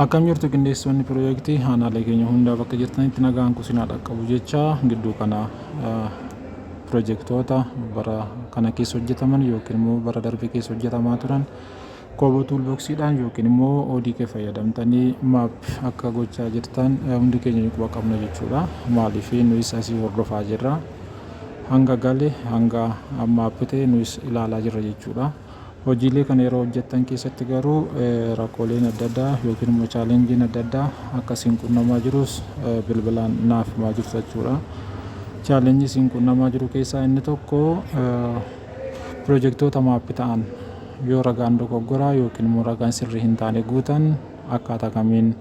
Akkam jirtu qindeessitoonni piroojeektii aanaalee keenya hundaa bakka jirtanitti nagaan kusinaa dhaqqabu jecha gidduu kana piroojeektoota bara kana keessa hojjetaman yookiin immoo bara darbe keessa hojjetamaa turan kooboo tuulboksiidhaan yookiin immoo ODK fayyadamtanii maap akka gochaa jirtan hundi keenya quba qabna jechuudha. Maaliif nuyis asii hordofaa jirra. Hanga gale hanga maappite nuyis ilaalaa jirra jechuudha. Hojiilee kana yeroo hojjetan keessatti garuu rakkooleen adda addaa yookiin immoo chaalenjiin adda addaa akkasiin qunnamaa jirus bilbilaan naaf himaa jirtu jechuudha. Chaalenjii isiin qunnamaa jiru keessaa inni tokko piroojeektoota maappii ta'an yoo ragaan dogoggoraa yookiin immoo ragaan sirrii hin taane guutan akkaataa kamiin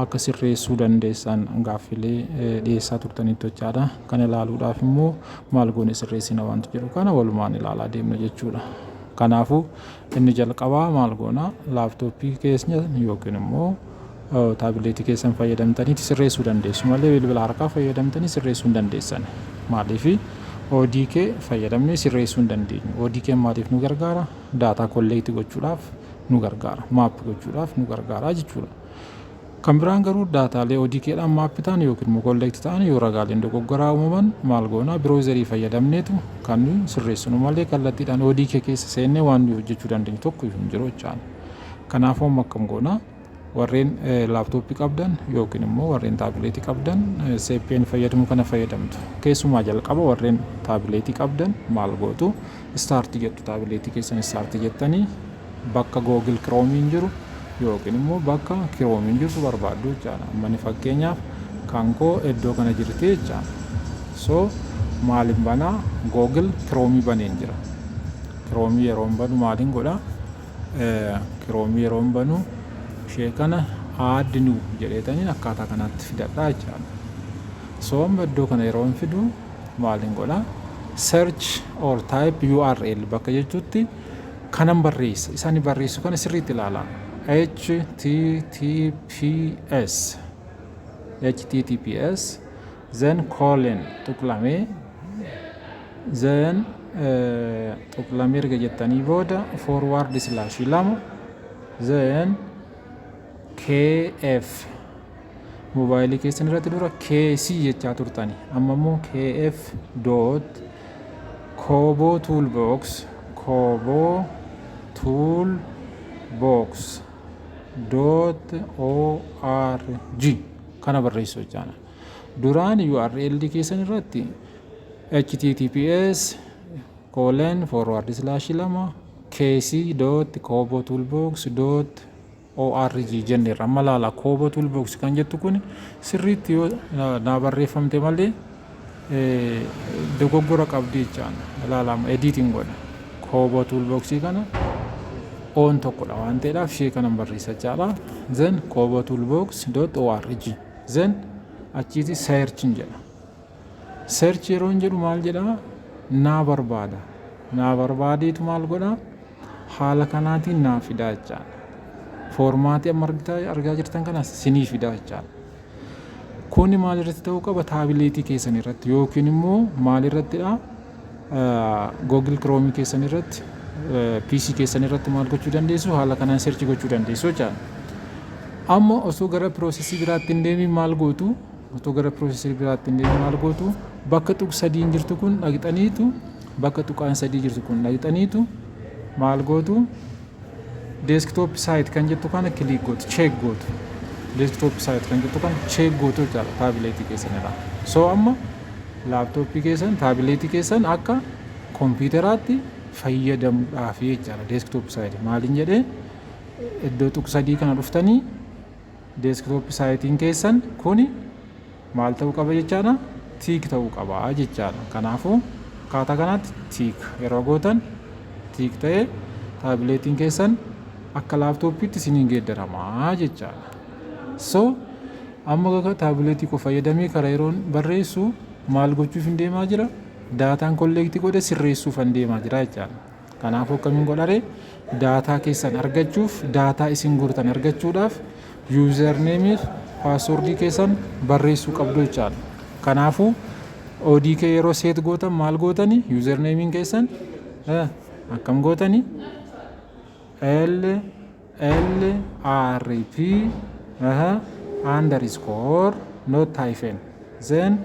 akka sirreessuu dandeessan gaaffilee dhiyeessaa turtanitti jechaadha. Kana ilaaluudhaaf immoo maal goone sirreessina wanti jedhu kana walumaan ilaalaa deemna jechuudha. Kanaafuu inni jalqabaa maal goona laaptooppii keenya yookiin immoo taabileetii keessan fayyadamtanii sirreessuu dandeessu malee bilbila harkaa fayyadamtanii sirreessuu hin dandeessan. Maaliif ODK fayyadamnee sirreessuu hin dandeenyu. ODK maaliif nu gargaara? Daataa kolleektii gochuudhaaf nu gargaara. Maappii gochuudhaaf nu gargaara jechuudha. Kan biraan garuu daataalee ODKdhaan maappii ta'an yookiin immoo kolleektii ta'an yoo ragaaleen dogoggoraa uumaman maal goona biroozerii fayyadamneetu kan nuyi sirreessinu malee kallattiidhaan ODK keessa seennee waan nuyi hojjechuu dandeenyu tokko hin jiru jechaadha. Kanaafuu akkam goona warreen laaptooppii qabdan yookiin immoo warreen taabileetii qabdan CPN fayyadamu kana fayyadamtu. Keessumaa jalqaba warreen taabileetii qabdan maal gootu staartii jettu taabileetii keessan staartii jettanii bakka Google Chrome jiru yookiin immoo bakka Chrome jirtu barbaaddu jechaadha. Amma fakkeenyaaf kan koo iddoo kana jirti jechaadha. So maaliin banaa Google Chrome baneen jira. Chrome yeroo banu maaliin godha? Chrome yeroo banu ishee kana add new jedheetaniin akkaataa kanatti fidadhaa jechaadha. So amma iddoo kana yeroo fidu maaliin godha? Search or type URL bakka jechuutti kanan barreessa. Isaan barreessu kana sirriitti ilaalaa. https then colon tuqlamee then tuqlamee erga jettanii booda forward slash 2 then kf mobaayilii keessan irratti dura kc jechaa turtanii amma immoo kf dot kooboo toolbox .org kana barreessu jechaadha. Duraan URL keessan irratti https :/2 kc.kobotoolbox.org jenneerra. Amma laala kooboo toolbox kan jettu kun sirriitti yoo naa barreeffamte malee dogoggora qabdi jechaadha. Ilaalama editing godha. Kooboo toolbox kana on tokkodha waan ta'eedhaaf ishee kanan barreessa jechaadha. Then kobotoolbox.org then achiiti search jedha. Search yeroo jedhu maal jedha? Naa barbaada. Naa barbaadeetu maal godha? Haala kanaatiin naa fidaa jechaadha. Foormaatii amma argaa jirtan kanas sinii fidaa jechaadha. Kuni maal irratti ta'uu qaba? Taabileetii keessan irratti yookiin immoo maal irrattidha? Google Chrome keessan irratti PC keessan irratti maal gochuu dandeessu? Haala kanaan search gochuu dandeessu jechaadha. Amma osoo gara piroosesii biraatti hin deemin maal gootu? Osoo gara piroosesii biraatti hin deemin maal gootu? Bakka tuq 3 jirtu kun dhaqxaniitu bakka tuqaan 3 jirtu kun dhaqxaniitu maal gootu? Desktop site kan jettu kana click gootu, check gootu. Desktop site kan jettu kana check gootu jechaadha taabileetii keessan irraa. So amma laaptooppii keessan taabileetii keessan akka kompiitaraatti fayyadamuudhaaf jechaadha desktop site. Maaliin jedhee iddoo tuq 3 kana dhuftanii desktop sitein keessan kuni maal ta'uu qaba jechaadha? Tick ta'uu qaba jechaadha. Kanaafuu akkaataa kanaatti tick yeroo gootan tick ta'ee taabileetiin keessan akka laaptooppiitti isiniin geeddaramaa jechaadha. So amma akka taabileetii ko fayyadamee karaa yeroon barreessu maal gochuuf hin deemaa jira? Daataan kolleektii godhe sirreessuuf hin deemaa jira jechaadha. Kanaafuu akkamiin godharee daataa keessan argachuuf daataa isin guurtan argachuudhaaf yuuzarneemii fi paaswordii keessan barreessuu qabdu jechaadha. Kanaafuu ODK yeroo seet gootan maal gootanii yuuzarneemiin keessan akkam gootanii LRP underscore not hyphen then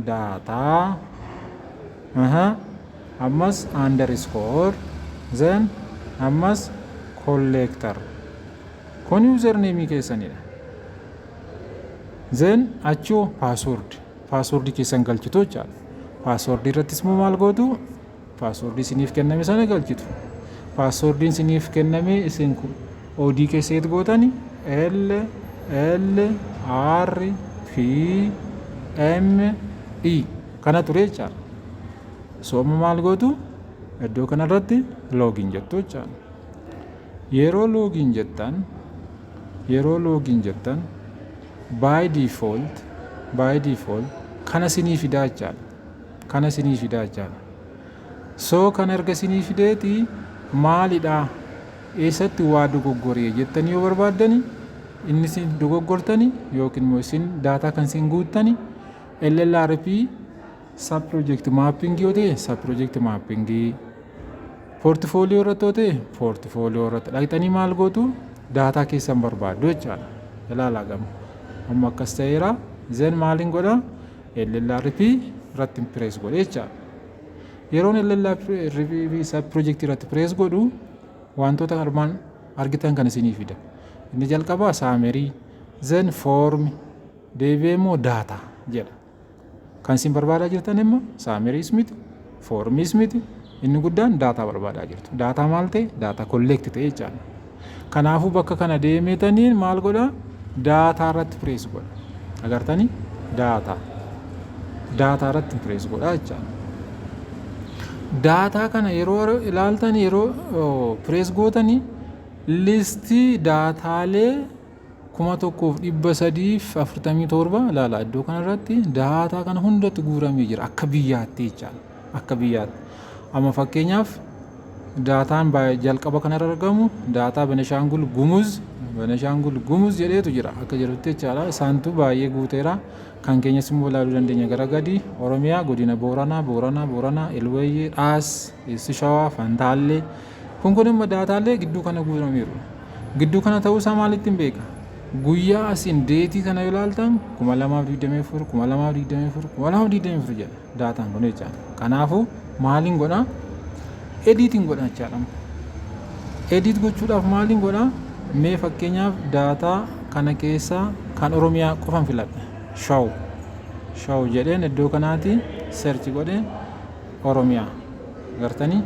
data ammas underscore then ammas collector kun username keessanidha. Then achoo password keessan galchitu jechaadha. Password irrattis maal gootu? Password isiniif kenname sana galchitu. Password isiniif kenname isin ODK seet gootani LRPME kana ture jechaadha. So maal gootu? Iddoo kanarratti login jettu jechaadha. Yeroo login jettan by default kana sinii fidaa jechaadha. So kan erga sinii fideeti maalidha? Eessatti waa dogoggoree jettanii yoo barbaaddani inni isin dogoggortani yookiin immoo isin daataa kan isin guuttani LLRP sub project mapping yoo ta'e sub project mapping, portfolio irratti yoo ta'e portfolio irratti dhaqxanii maal gootu? Daataa keessan barbaaddu jechaadha. Ilaalaa gama amma akkas ta'eera. Then maaliin godha? LLRP irratti press godhe jechaadha. Yeroon LLRP sub project irratti press godhu wantoota armaan argitan kan isinii fida. Inni jalqabaa summary, then form, deebi'ee immoo data jedha. Kan isin barbaadaa jirtan immoo summary miti, form miti, inni guddaan data barbaadaa jirtu. Data maal ta'e? Data collect ta'e jechaadha. Kanaafuu bakka kana deemeetaniin maal godha? Data irratti press godha. Agartanii? Data irratti press godha jechaadha. Data kana yeroo ilaaltan yeroo press gootanii listii daataalee 1347 ilaala. Iddoo kanarratti daataa kana hundatti guuramee jira akka biyyaatti jechaadha. Akka biyyaatti. Amma fakkeenyaaf daataan jalqaba kanarra argamu daataa Benishangul Gumuz jedheetu jira akka jirutti jechaadha. Isaantu baay'ee guuteera. Kan keenyas immoo ilaaluu dandeenya gara gadi Oromiyaa, godina Booranaa, Ilwayyee, Dhaas, Eessi Shawaa, Fantaallee kun immoo daataalee gidduu kana guurameeru. Gidduu kana ta'uu isaa maalittiin beeka? Guyyaa asiin deetii kana yoo ilaaltan 2024 jedha daataan kun jechaadha. Kanaafuu maaliin godhaa? Editing godha jechaadha. Edit gochuudhaaf maaliin godhaa? Mee fakkeenyaaf daataa kana keessaa kan Oromiyaa qofan filadha. Shaw jedheen iddoo kanaati search godheen Oromiyaa gartanii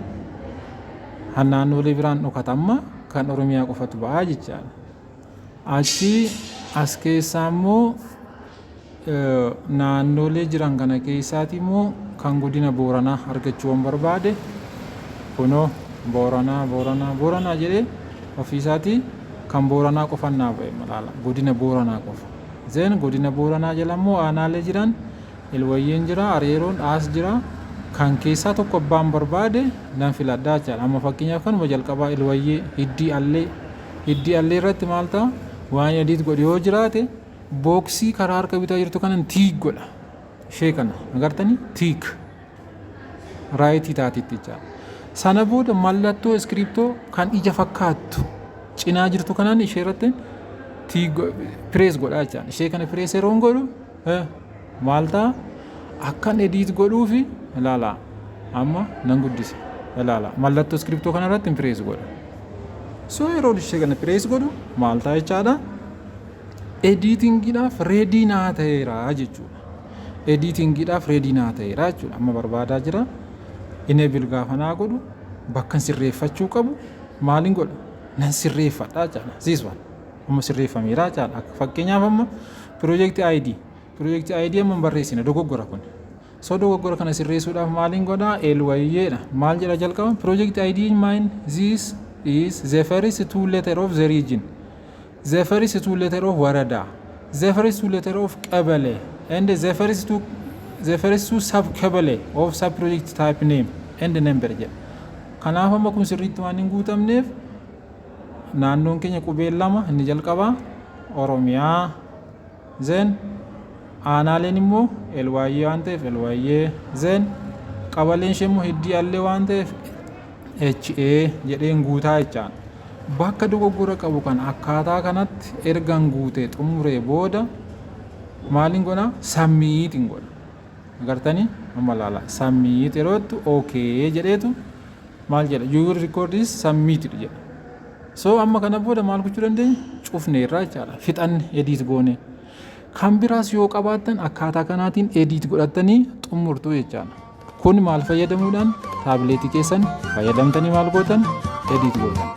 naannolee biraan dhokatamma kan Oromiyaa qofatu ba'aa jechaadha. Achi as keessaa immoo naannolee jiran kana keessaati immoo kan godina Booranaa argachuu waan barbaade kunoo Booranaa jedhee ofiisaatii kan Booranaa qofan naa ba'e malaala godina Booranaa qofa. Zeen godina Booranaa jala immoo aanaalee jiran Ilwayyeen jira, Areeroon, Dhaas jira. Kan keessaa tokko abbaan barbaade nan filadhaa jechaadha. Amma fakkeenyaaf kanuma jalqabaa Ilwayyee Hiddii Allee irratti maal ta'a? Waan edit godhe yoo jiraate booksii karaa harka bitaa jirtu kanan tiik godha. Ishee kana agartanii tiik raayitii taatitti jechaadha. Sana booda mallattoo iskiriptoo kan ija fakkaattu cinaa jirtu kanan ishee irratti press godha jechaadha. Ishee kana press yeroon godhu maal ta'a? Akkan edit godhuufi ilaala amma nan guddise ilaala mallattoo iskiriptoo kana irratti press godha. So yeroo ishee kana press godhu maal ta'a jechaadha? Editingiidhaaf ready naa ta'eera jechuudha. Editingiidhaaf ready naa ta'eera jechuudha. Amma barbaadaa jira. Enable gaafa naa godhu bakka sirreeffachuu qabu maaliin godha? Nan sirreeffadhaa jechaadha. This one amma sirreeffameera jechaadha. Akka fakkeenyaaf amma project ID amma barreessina dogoggora kun. So dogoggora kana sirreessuudhaaf maaliin godhaa? Elwayyeedha. Maal jedha jalqaba? Project ID mine this is the first two letter of the region. the first two letter of warada, the first two letter of qabale, and the first two sub qabale of sub project type name and number jedha. Kanaaf amma kun sirriitti waan hin guutamneef naannoon keenya qubee lama inni jalqabaa Oromiyaa, then aanaaleen immoo elwaayyee waan ta'eef elwaayyee, then qabaleen ishee immoo hiddii allee waan ta'eef HA jedheen guutaa jechaan. Bakka dogoggora qabu kan akkaataa kanatti ergan guutee xumuree booda maaliin godha? Submiitiin godha. Agartanii amma laala submiit yerootti okay jedheetu maal jedha? Your record is submitted jedha. So amma kana booda maal gochuu dandeenya? Cufneerra jechaadha. Fixanne edit goone. Kan biraas yoo qabaattan akkaataa kanaatiin edit godhattanii xumurtu jechaadha. Kun maal fayyadamuudhaan taabileetii keessan fayyadamtanii maal gootan? Edit gootan.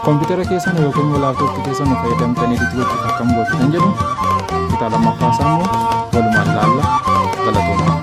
Kompiitara keessan yookiin laaptooppii keessan fayyadamtanii edit gochuuf akkam gootan jedhu kutaa lammaffaa isaa immoo walumaan ilaalla. Galatooma.